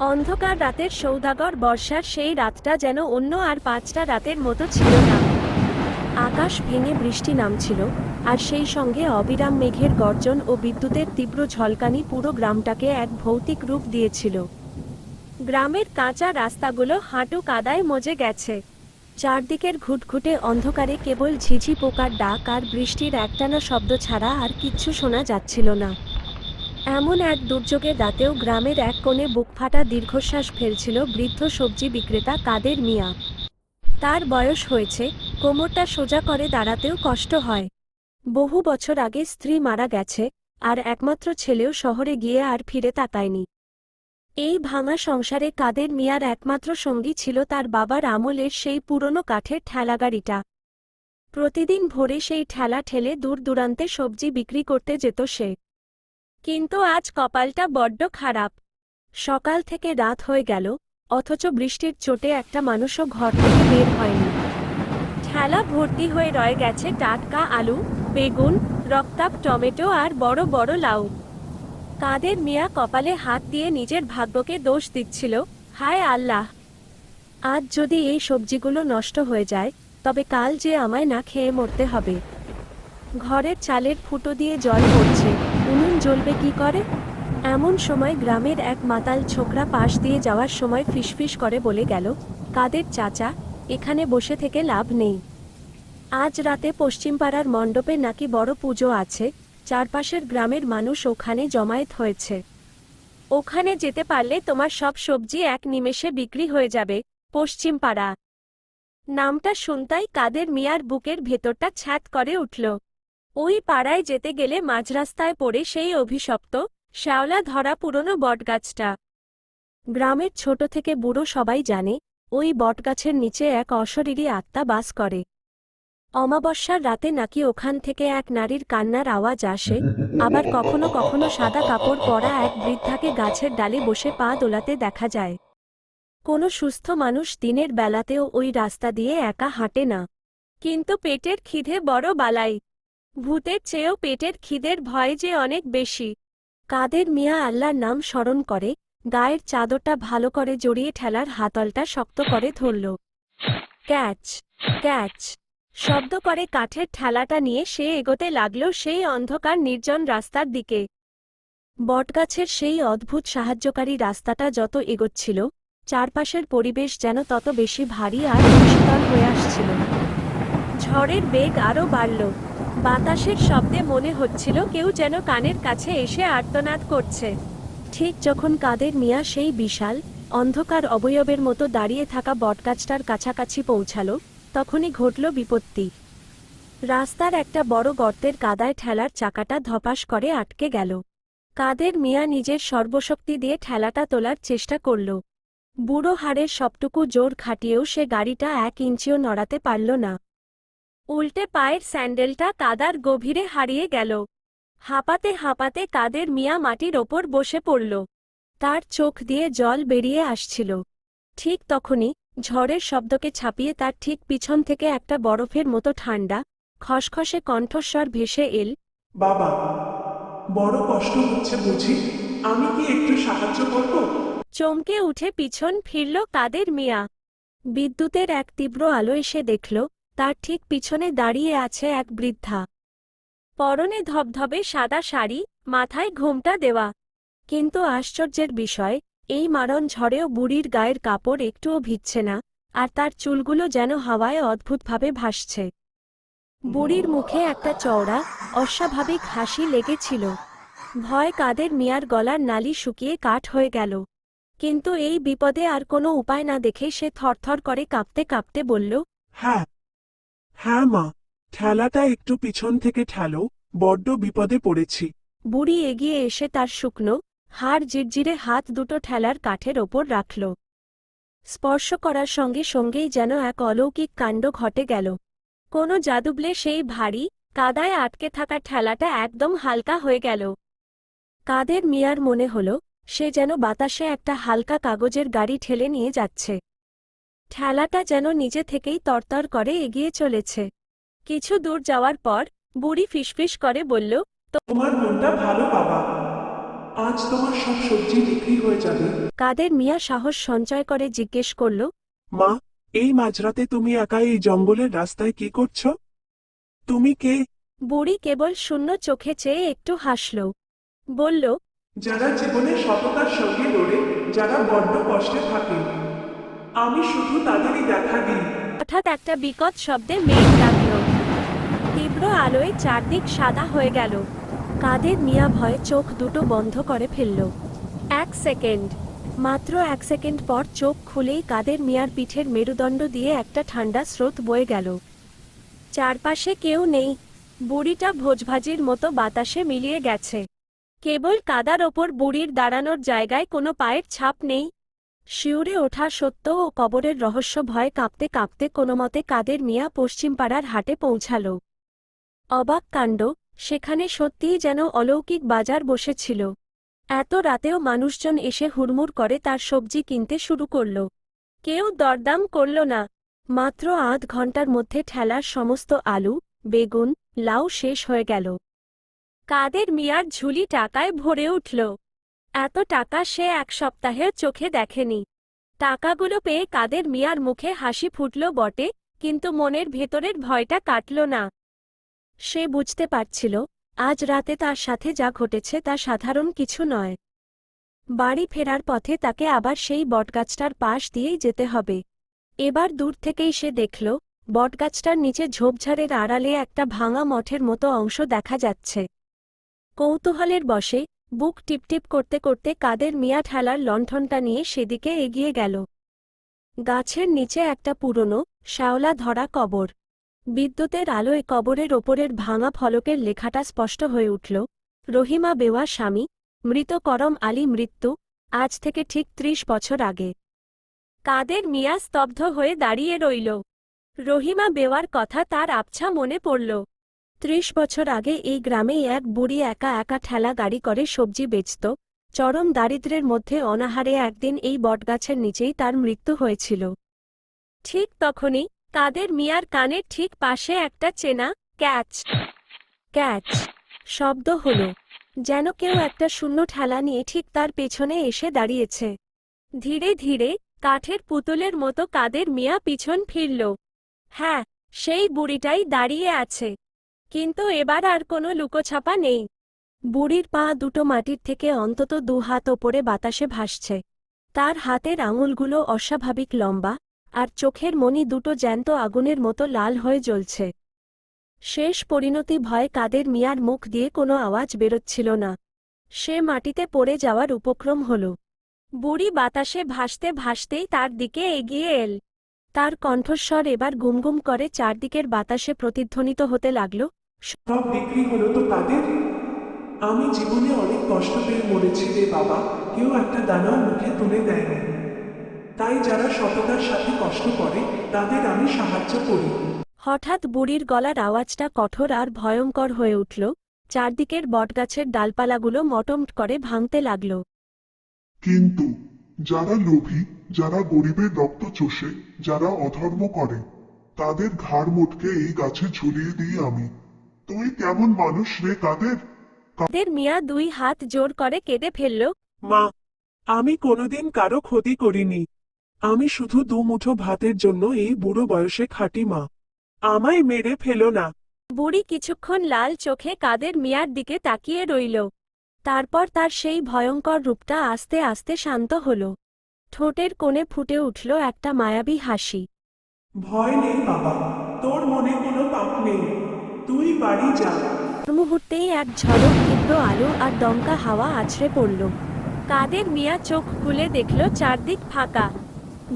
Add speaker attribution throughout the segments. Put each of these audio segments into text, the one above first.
Speaker 1: অন্ধকার রাতের সৌদাগর বর্ষার সেই রাতটা যেন অন্য আর 5টা রাতের মতো ছিল না। আকাশ ভেঙে বৃষ্টি নামছিল, আর সেই সঙ্গে অবিরাম মেঘের গর্জন ও বিদ্যুতের তীব্র ঝলকানি পুরো গ্রামটাকে এক ভৌতিক রূপ দিয়েছিল। গ্রামের কাঁচা রাস্তাগুলো হাঁটু কাদায় মজে গেছে। চারদিকের ঘুটঘুটে অন্ধকারে কেবল ঝিঝি পোকার ডাক আর বৃষ্টির একটানা শব্দ ছাড়া আর কিচ্ছু শোনা যাচ্ছিল না। এমন এক দুর্যোগের রাতেও গ্রামের এক কোণে বুকফাটা দীর্ঘশ্বাস ফেলছিল বৃদ্ধ সবজি বিক্রেতা কাদের মিয়া। তার বয়স হয়েছে, কোমরটা সোজা করে দাঁড়াতেও কষ্ট হয়। বহু বছর আগে স্ত্রী মারা গেছে, আর একমাত্র ছেলেও শহরে গিয়ে আর ফিরে তাকায়নি। এই ভাঙা সংসারে কাদের মিয়ার একমাত্র সঙ্গী ছিল তার বাবার আমলের সেই পুরনো কাঠের ঠেলাগাড়িটা। প্রতিদিন ভোরে সেই ঠেলা ঠেলে দূর দূরান্তে সবজি বিক্রি করতে যেত সে। কিন্তু আজ কপালটা বড্ড খারাপ। সকাল থেকে রাত হয়ে গেল, অথচ বৃষ্টির চোটে একটা মানুষও ঘর থেকে বের হয়নি। ঠেলা ভর্তি হয়ে রয়ে গেছে টাটকা আলু, বেগুন, রক্তাভ টমেটো আর বড় বড় লাউ। কাদের মিয়া কপালে হাত দিয়ে নিজের ভাগ্যকে দোষ দিচ্ছিল, হায় আল্লাহ! আজ যদি এই সবজিগুলো নষ্ট হয়ে যায়, তবে কাল যে আমায় না খেয়ে মরতে হবে। ঘরের চালের ফুটো দিয়ে জল পড়ছে, উনুন জ্বলবে কি করে? এমন সময় গ্রামের এক মাতাল ছোকরা পাশ দিয়ে যাওয়ার সময় ফিসফিস করে বলে গেল, কাদের চাচা, এখানে বসে থেকে লাভ নেই। আজ রাতে পশ্চিমপাড়ার মণ্ডপে নাকি বড় পুজো আছে, চারপাশের গ্রামের মানুষ ওখানে জমায়েত হয়েছে। ওখানে যেতে পারলে তোমার সব সবজি এক নিমেষে বিক্রি হয়ে যাবে। পশ্চিমপাড়া নামটা শুনতাই কাদের মিয়ার বুকের ভেতরটা ছ্যাঁত করে উঠল। ওই পাড়ায় যেতে গেলে মাঝরাস্তায় পড়ে সেই অভিশপ্ত শ্যাওলা ধরা পুরনো বটগাছটা। গ্রামের ছোট থেকে বুড়ো সবাই জানে, ওই বটগাছের নিচে এক অশরীরী আত্মা বাস করে। অমাবস্যার রাতে নাকি ওখান থেকে এক নারীর কান্নার আওয়াজ আসে, আবার কখনো কখনো সাদা কাপড় পরা এক বৃদ্ধাকে গাছের ডালে বসে পা দোলাতে দেখা যায়। কোনো সুস্থ মানুষ দিনের বেলাতেও ওই রাস্তা দিয়ে একা হাঁটে না। কিন্তু পেটের খিদে বড় বালাই। ভূতের চেয়েও পেটের খিদের ভয় যে অনেক বেশি। কাদের মিয়া আল্লাহর নাম স্মরণ করে, গায়ের চাদরটা ভালো করে জড়িয়ে ঠেলার হাতলটা শক্ত করে ধরল। ক্যাচ ক্যাচ শব্দ করে কাঠের ঠেলাটা নিয়ে সে এগোতে লাগল সেই অন্ধকার নির্জন রাস্তার দিকে। বটগাছের সেই অদ্ভুত সাহায্যকারী রাস্তাটা যত এগোচ্ছিল, চারপাশের পরিবেশ যেন তত বেশি ভারী আর শীতল হয়ে আসছিল। ঝড়ের বেগ আরও বাড়ল। বাতাসের শব্দে মনে হচ্ছিল কেউ যেন কানের কাছে এসে আর্তনাদ করছে। ঠিক যখন কাদের মিয়া সেই বিশাল অন্ধকার অবয়বের মতো দাঁড়িয়ে থাকা বটগাছটার কাছাকাছি পৌঁছাল, তখনই ঘটল বিপত্তি। রাস্তার একটা বড় গর্তের কাদায় ঠেলার চাকাটা ধপাস করে আটকে গেল। কাদের মিয়া নিজের সর্বশক্তি দিয়ে ঠেলাটা তোলার চেষ্টা করল। বুড়ো হাড়ের সবটুকু জোর খাটিয়েও সে গাড়িটা 1 ইঞ্চিও নড়াতে পারল না। উল্টে পায়ের স্যান্ডেলটা কাদার গভীরে হারিয়ে গেল। হাঁপাতে হাঁপাতে কাদের মিয়া মাটির ওপর বসে পড়ল। তার চোখ দিয়ে জল বেরিয়ে আসছিল। ঠিক তখনই ঝড়ের শব্দকে ছাপিয়ে তার ঠিক পিছন থেকে একটা বরফের মতো ঠান্ডা, খসখসে কণ্ঠস্বর ভেসে এল,
Speaker 2: বাবা, বড় কষ্ট হচ্ছে বুঝি? আমি কি একটু সাহায্য করব?
Speaker 1: চমকে উঠে পিছন ফিরল কাদের মিয়া। বিদ্যুতের এক তীব্র আলো এসে দেখল, তার ঠিক পিছনে দাঁড়িয়ে আছে এক বৃদ্ধা। পরনে ধবধবে সাদা শাড়ি, মাথায় ঘোমটা দেওয়া। কিন্তু আশ্চর্যের বিষয়, এই মারণ ঝড়েও বুড়ির গায়ের কাপড় একটুও ভিজছে না, আর তার চুলগুলো যেন হাওয়ায় অদ্ভুতভাবে ভাসছে। বুড়ির মুখে একটা চওড়া, অস্বাভাবিক হাসি লেগেছিল। ভয় কাদের মিয়ার গলার নালি শুকিয়ে কাঠ হয়ে গেল। কিন্তু এই বিপদে আর কোনো উপায় না দেখে সে থরথর করে কাঁপতে কাঁপতে বলল,
Speaker 2: হ্যাঁ, হ্যাঁ মা, ঠেলাটা একটু পিছন থেকে ঠেলো, বড্ড বিপদে পড়েছি।
Speaker 1: বুড়ি এগিয়ে এসে তার শুকনো, হাড় জিরজিরে হাত দুটো ঠেলার কাঠের ওপর রাখল। স্পর্শ করার সঙ্গে সঙ্গেই যেন এক অলৌকিক কাণ্ড ঘটে গেল। কোনো জাদুবলে সেই ভারী, কাদায় আটকে থাকা ঠেলাটা একদম হালকা হয়ে গেল। কাদের মিয়ার মনে হল, সে যেন বাতাসে একটা হালকা কাগজের গাড়ি ঠেলে নিয়ে যাচ্ছে। ঠেলাটা যেন নিজে থেকেই তরতর করে এগিয়ে চলেছে। কিছু দূর যাওয়ার পর বুড়ি ফিসফিস করে বলল,
Speaker 2: তোমার মনটা ভালো বাবা। আজ তোমার সব সবজি বিক্রি হয়ে যাবে।
Speaker 1: কাদের মিয়া সাহস সঞ্চয় করে জিজ্ঞেস করল।
Speaker 2: মা, এই মাঝরাতে তুমি একা এই জঙ্গলের রাস্তায় কি করছো? তুমি কে?
Speaker 1: বুড়ি কেবল শূন্য চোখে চেয়ে একটু হাসল। বলল,
Speaker 2: যারা জীবনে সততার সঙ্গে লড়ে, যারা বড্ড কষ্টে থাকে, আমি শুধু তাদেরই দেখা দিই।
Speaker 1: হঠাৎ একটা বিকট শব্দে মেঘ ডাকল। তীব্র আলোয় চারদিক সাদা হয়ে গেল। কাদের মিয়া ভয়ে চোখ দুটো বন্ধ করে ফেলল। 1 সেকেন্ড, মাত্র 1 সেকেন্ড পর চোখ খুলেই কাদের মিয়ার পিঠের মেরুদণ্ড দিয়ে একটা ঠান্ডা স্রোত বয়ে গেল। চারপাশে কেউ নেই। বুড়িটা ভোজভাজির মতো বাতাসে মিলিয়ে গেছে। কেবল কাদার ওপর বুড়ির দাঁড়ানোর জায়গায় কোনো পায়ের ছাপ নেই। শিউরে ওঠা সত্য ও কবরের রহস্য ভয়ে কাঁপতে কাঁপতে কোনোমতে কাদের মিয়া পশ্চিমপাড়ার হাটে পৌঁছাল। অবাক কাণ্ড, সেখানে সত্যিই যেন অলৌকিক বাজার বসেছিল। এত রাতেও মানুষজন এসে হুড়মুড় করে তার সবজি কিনতে শুরু করল। কেউ দরদাম করল না। মাত্র আধ ঘন্টার মধ্যে ঠেলার সমস্ত আলু, বেগুন, লাউ শেষ হয়ে গেল। কাদের মিয়ার ঝুলি টাকায় ভরে উঠল। এত টাকা সে 1 সপ্তাহেও চোখে দেখেনি। টাকাগুলো পেয়ে কাদের মিয়ার মুখে হাসি ফুটল বটে, কিন্তু মনের ভেতরের ভয়টা কাটল না। সে বুঝতে পারছিল, আজ রাতে তার সাথে যা ঘটেছে তা সাধারণ কিছু নয়। বাড়ি ফেরার পথে তাকে আবার সেই বটগাছটার পাশ দিয়েই যেতে হবে। এবার দূর থেকেই সে দেখল, বটগাছটার নিচে ঝোপঝাড়ের আড়ালে একটা ভাঙা মঠের মতো অংশ দেখা যাচ্ছে। কৌতূহলের বশে বুক টিপটিপ করতে করতে কাদের মিয়া ঠেলার লণ্ঠনটা নিয়ে সেদিকে এগিয়ে গেল। গাছের নিচে একটা পুরনো, শ্যাওলা ধরা কবর। বিদ্যুতের আলোয় কবরের ওপরের ভাঙা ফলকের লেখাটা স্পষ্ট হয়ে উঠল, রহিমা বেওয়া স্বামী, মৃত করম আলী মৃত্যু, আজ থেকে ঠিক 30 বছর আগে। কাদের মিয়া স্তব্ধ হয়ে দাঁড়িয়ে রইল। রহিমা বেওয়ার কথা তার আবছা মনে পড়ল। 30 বছর আগে এই গ্রামেই এক বুড়ি একা একা ঠেলা গাড়ি করে সবজি বেচত। চরম দারিদ্র্যের মধ্যে অনাহারে একদিন এই বটগাছের নিচেই তার মৃত্যু হয়েছিল। ঠিক তখনই কাদের মিয়ার কানের ঠিক পাশে একটা চেনা ক্যাচ ক্যাচ শব্দ হলো, যেন কেউ একটা শূন্য ঠেলা নিয়ে ঠিক তার পেছনে এসে দাঁড়িয়েছে। ধীরে ধীরে কাঠের পুতুলের মতো কাদের মিয়া পিছন ফিরল। হ্যাঁ, সেই বুড়িটাই দাঁড়িয়ে আছে, কিন্তু এবার আর কোনো লুকোছাপা নেই। বুড়ির পা দুটো মাটির থেকে অন্তত 2 হাত ওপরে বাতাসে ভাসছে। তার হাতের আঙুলগুলো অস্বাভাবিক লম্বা, আর চোখের মণি দুটো জ্যান্ত আগুনের মতো লাল হয়ে জ্বলছে। শেষ পরিণতি ভয়ে কাদের মিয়ার মুখ দিয়ে কোনো আওয়াজ বেরোচ্ছিল না। সে মাটিতে পড়ে যাওয়ার উপক্রম হল। বুড়ি বাতাসে ভাসতে ভাসতেই তার দিকে এগিয়ে এল। তার কণ্ঠস্বর এবার গুমগুম করে চারদিকের বাতাসে প্রতিধ্বনিত হতে লাগল।
Speaker 2: সব বিক্রি হলো তো তাদের? আমি জীবনে অনেক কষ্ট পেয়ে মরেছি রে বাবা, কেউ একটা দানাও মুখে তুলে দেয়নি। তাই যারা সততার সাথে কষ্ট করে, তাদের আমি সাহায্য করি।
Speaker 1: হঠাৎ বুড়ির গলার আওয়াজটা কঠোর আর ভয়ঙ্কর হয়ে উঠল। চারদিকের বটগাছের ডালপালাগুলো মটমট করে ভাঙতে লাগল।
Speaker 3: কিন্তু যারা লোভী, যারা গরিবের রক্ত চোষে, যারা অধর্ম করে, তাদের ঘাড় মোটকে এই গাছে ঝুলিয়ে দিই আমি। তুই কেমন মানুষ রে কাদের?
Speaker 1: কাদের মিয়া 2 হাত জোর করে কেঁদে ফেলল।
Speaker 2: মা, আমি কোনোদিন কারো ক্ষতি করিনি। আমি শুধু 2 মুঠো ভাতের জন্য এই বুড়ো বয়সে খাটি মা। আমায় মেরে ফেলো না।
Speaker 1: বুড়ি কিছুক্ষণ লাল চোখে কাদের মিয়ার দিকে তাকিয়ে রইল। তারপর তার সেই ভয়ঙ্কর রূপটা আস্তে আস্তে শান্ত হল। ঠোঁটের কোণে ফুটে উঠল একটা মায়াবী হাসি।
Speaker 2: ভয় নেই বাবা, তোর মনে কোনো পাপ নেই। তুই বাড়ি যা।
Speaker 1: মুহূর্তেই এক ঝলক তীব্র আলো আর দমকা হাওয়া আছড়ে পড়ল। কাদের মিয়া চোখ খুলে দেখল চারদিক ফাঁকা।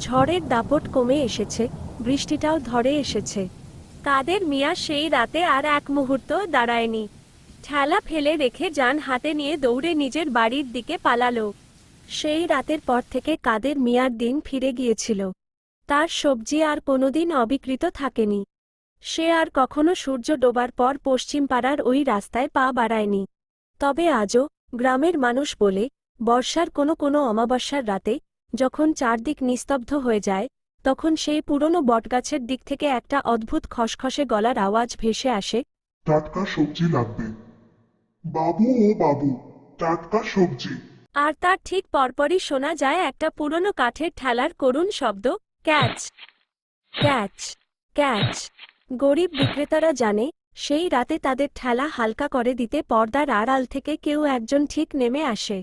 Speaker 1: ঝড়ের দাপট কমে এসেছে, বৃষ্টিটাও ধরে এসেছে। কাদের মিয়া সেই রাতে আর এক মুহূর্ত দাঁড়ায়নি। ঠেলা ফেলে রেখে যান হাতে নিয়ে দৌড়ে নিজের বাড়ির দিকে পালালো। সেই রাতের পর থেকে কাদের মিয়ার দিন ফিরে গিয়েছিল। তার সবজি আর কোনোদিন অবিকৃত থাকেনি। সে আর কখনো সূর্য ডোবার পর পশ্চিম পাড়ার ওই রাস্তায় পা বাড়ায়নি। তবে আজও গ্রামের মানুষ বলে, বর্ষার কোনো অমাবস্যার রাতে যখন চারদিক নিস্তব্ধ হয়ে যায়, তখন সেই পুরনো বটগাছের দিক থেকে একটা অদ্ভুত খসখসে গলার আওয়াজ ভেসে আসে।
Speaker 3: টাটকা সবজি লাগবে বাবু ও বাবু, টাটকা সবজি।
Speaker 1: আর তার ঠিক পরপরই শোনা যায় একটা পুরনো কাঠের ঠেলার করুণ শব্দ, ক্যাচ ক্যাচ ক্যাচ। গরিব বিক্রেতারা জানে সেই রাতে তাদের ঠেলা হালকা করে দিতে পর্দার আড়াল থেকে কেউ একজন ঠিক নেমে আসে।